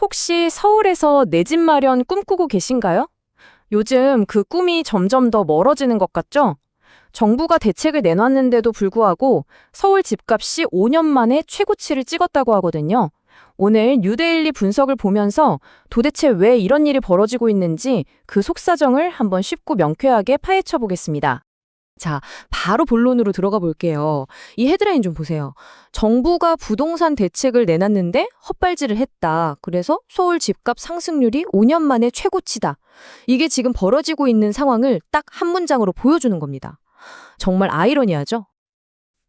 혹시 서울에서 내 집 마련 꿈꾸고 계신가요? 요즘 그 꿈이 점점 더 멀어지는 것 같죠? 정부가 대책을 내놨는데도 불구하고 서울 집값이 5년 만에 최고치를 찍었다고 하거든요. 오늘 뉴데일리 분석을 보면서 도대체 왜 이런 일이 벌어지고 있는지 그 속사정을 한번 쉽고 명쾌하게 파헤쳐 보겠습니다. 자, 바로 본론으로 들어가 볼게요. 이 헤드라인 좀 보세요. 정부가 부동산 대책을 내놨는데 헛발질을 했다. 그래서 서울 집값 상승률이 5년 만에 최고치다. 이게 지금 벌어지고 있는 상황을 딱 한 문장으로 보여주는 겁니다. 정말 아이러니하죠?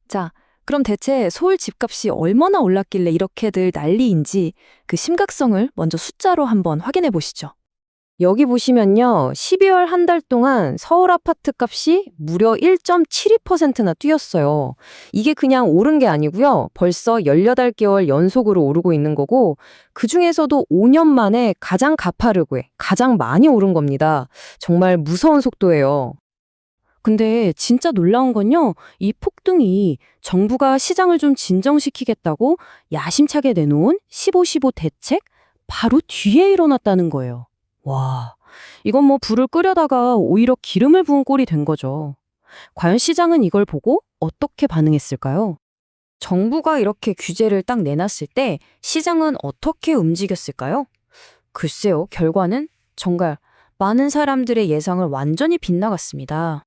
자, 그럼 대체 서울 집값이 얼마나 올랐길래 이렇게들 난리인지 그 심각성을 먼저 숫자로 한번 확인해 보시죠. 여기 보시면요. 12월 한 달 동안 서울 아파트 값이 무려 1.72%나 뛰었어요. 이게 그냥 오른 게 아니고요. 벌써 18개월 연속으로 오르고 있는 거고 그중에서도 5년 만에 가장 가파르게 가장 많이 오른 겁니다. 정말 무서운 속도예요. 근데 진짜 놀라운 건요. 이 폭등이 정부가 시장을 좀 진정시키겠다고 야심차게 내놓은 15-15 대책 바로 뒤에 일어났다는 거예요. 와, 이건 뭐 불을 끄려다가 오히려 기름을 부은 꼴이 된 거죠. 과연 시장은 이걸 보고 어떻게 반응했을까요? 정부가 이렇게 규제를 딱 내놨을 때 시장은 어떻게 움직였을까요? 글쎄요, 결과는 정말 많은 사람들의 예상을 완전히 빗나갔습니다.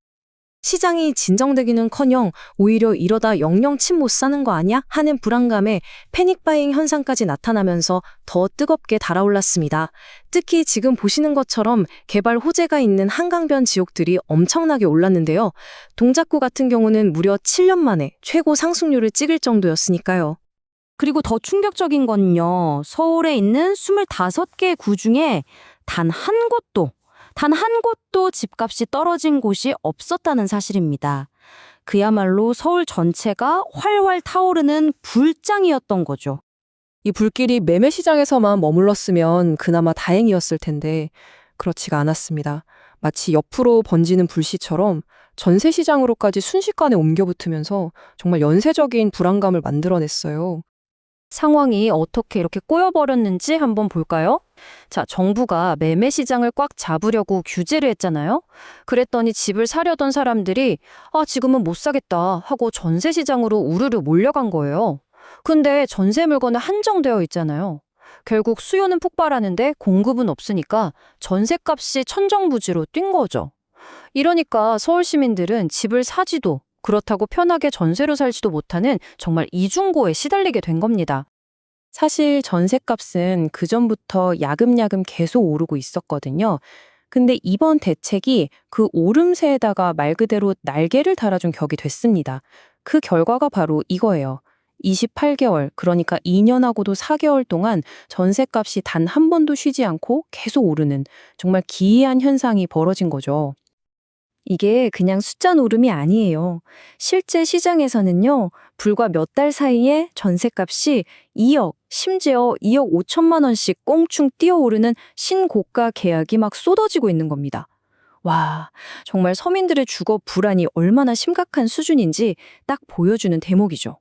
시장이 진정되기는커녕 오히려 이러다 영영 침 못 사는 거 아니야? 하는 불안감에 패닉바잉 현상까지 나타나면서 더 뜨겁게 달아올랐습니다. 특히 지금 보시는 것처럼 개발 호재가 있는 한강변 지역들이 엄청나게 올랐는데요. 동작구 같은 경우는 무려 7년 만에 최고 상승률을 찍을 정도였으니까요. 그리고 더 충격적인 건요. 서울에 있는 25개 구 중에 단 한 곳도 집값이 떨어진 곳이 없었다는 사실입니다. 그야말로 서울 전체가 활활 타오르는 불장이었던 거죠. 이 불길이 매매 시장에서만 머물렀으면 그나마 다행이었을 텐데 그렇지가 않았습니다. 마치 옆으로 번지는 불씨처럼 전세 시장으로까지 순식간에 옮겨붙으면서 정말 연쇄적인 불안감을 만들어냈어요. 상황이 어떻게 이렇게 꼬여버렸는지 한번 볼까요? 자, 정부가 매매 시장을 꽉 잡으려고 규제를 했잖아요. 그랬더니 집을 사려던 사람들이 지금은 못 사겠다 하고 전세 시장으로 우르르 몰려간 거예요. 근데 전세 물건은 한정되어 있잖아요. 결국 수요는 폭발하는데 공급은 없으니까 전세값이 천정부지로 뛴 거죠. 이러니까 서울 시민들은 집을 사지도 그렇다고 편하게 전세로 살지도 못하는 정말 이중고에 시달리게 된 겁니다. 사실 전셋값은 그전부터 야금야금 계속 오르고 있었거든요. 근데 이번 대책이 그 오름세에다가 말 그대로 날개를 달아준 격이 됐습니다. 그 결과가 바로 이거예요. 28개월, 그러니까 2년하고도 4개월 동안 전셋값이 단 한 번도 쉬지 않고 계속 오르는 정말 기이한 현상이 벌어진 거죠. 이게 그냥 숫자 노름이 아니에요. 실제 시장에서는요, 불과 몇 달 사이에 전셋값이 2억, 심지어 2억 5천만 원씩 꽁충 뛰어오르는 신고가 계약이 막 쏟아지고 있는 겁니다. 와, 정말 서민들의 주거 불안이 얼마나 심각한 수준인지 딱 보여주는 대목이죠.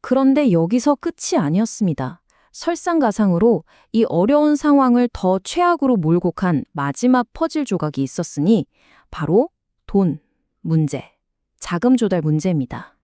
그런데 여기서 끝이 아니었습니다. 설상가상으로 이 어려운 상황을 더 최악으로 몰고 간 마지막 퍼즐 조각이 있었으니 바로 돈, 문제, 자금 조달 문제입니다.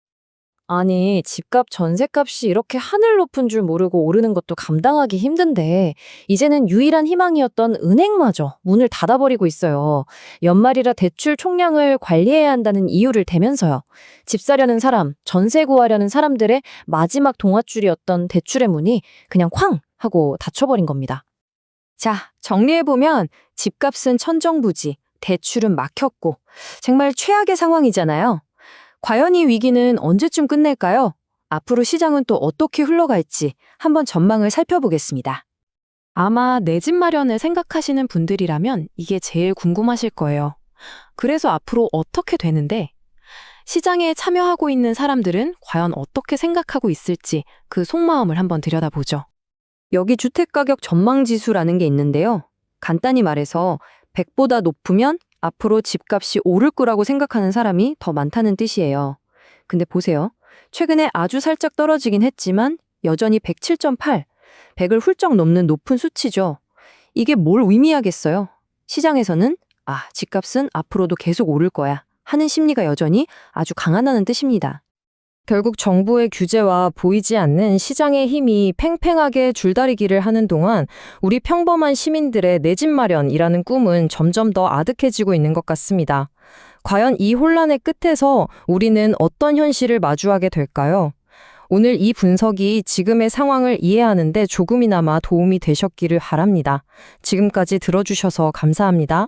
아니, 집값, 전셋값이 이렇게 하늘 높은 줄 모르고 오르는 것도 감당하기 힘든데 이제는 유일한 희망이었던 은행마저 문을 닫아버리고 있어요. 연말이라 대출 총량을 관리해야 한다는 이유를 대면서요. 집 사려는 사람, 전세 구하려는 사람들의 마지막 동아줄이었던 대출의 문이 그냥 쾅 하고 닫혀버린 겁니다. 자, 정리해보면 집값은 천정부지, 대출은 막혔고 정말 최악의 상황이잖아요. 과연 이 위기는 언제쯤 끝낼까요? 앞으로 시장은 또 어떻게 흘러갈지 한번 전망을 살펴보겠습니다. 아마 내 집 마련을 생각하시는 분들이라면 이게 제일 궁금하실 거예요. 그래서 앞으로 어떻게 되는데 시장에 참여하고 있는 사람들은 과연 어떻게 생각하고 있을지 그 속마음을 한번 들여다보죠. 여기 주택가격 전망지수라는 게 있는데요. 간단히 말해서 100보다 높으면 앞으로 집값이 오를 거라고 생각하는 사람이 더 많다는 뜻이에요. 근데 보세요. 최근에 아주 살짝 떨어지긴 했지만 여전히 107.8, 100을 훌쩍 넘는 높은 수치죠. 이게 뭘 의미하겠어요? 시장에서는 집값은 앞으로도 계속 오를 거야 하는 심리가 여전히 아주 강하다는 뜻입니다. 결국 정부의 규제와 보이지 않는 시장의 힘이 팽팽하게 줄다리기를 하는 동안 우리 평범한 시민들의 내 집 마련이라는 꿈은 점점 더 아득해지고 있는 것 같습니다. 과연 이 혼란의 끝에서 우리는 어떤 현실을 마주하게 될까요? 오늘 이 분석이 지금의 상황을 이해하는데 조금이나마 도움이 되셨기를 바랍니다. 지금까지 들어주셔서 감사합니다.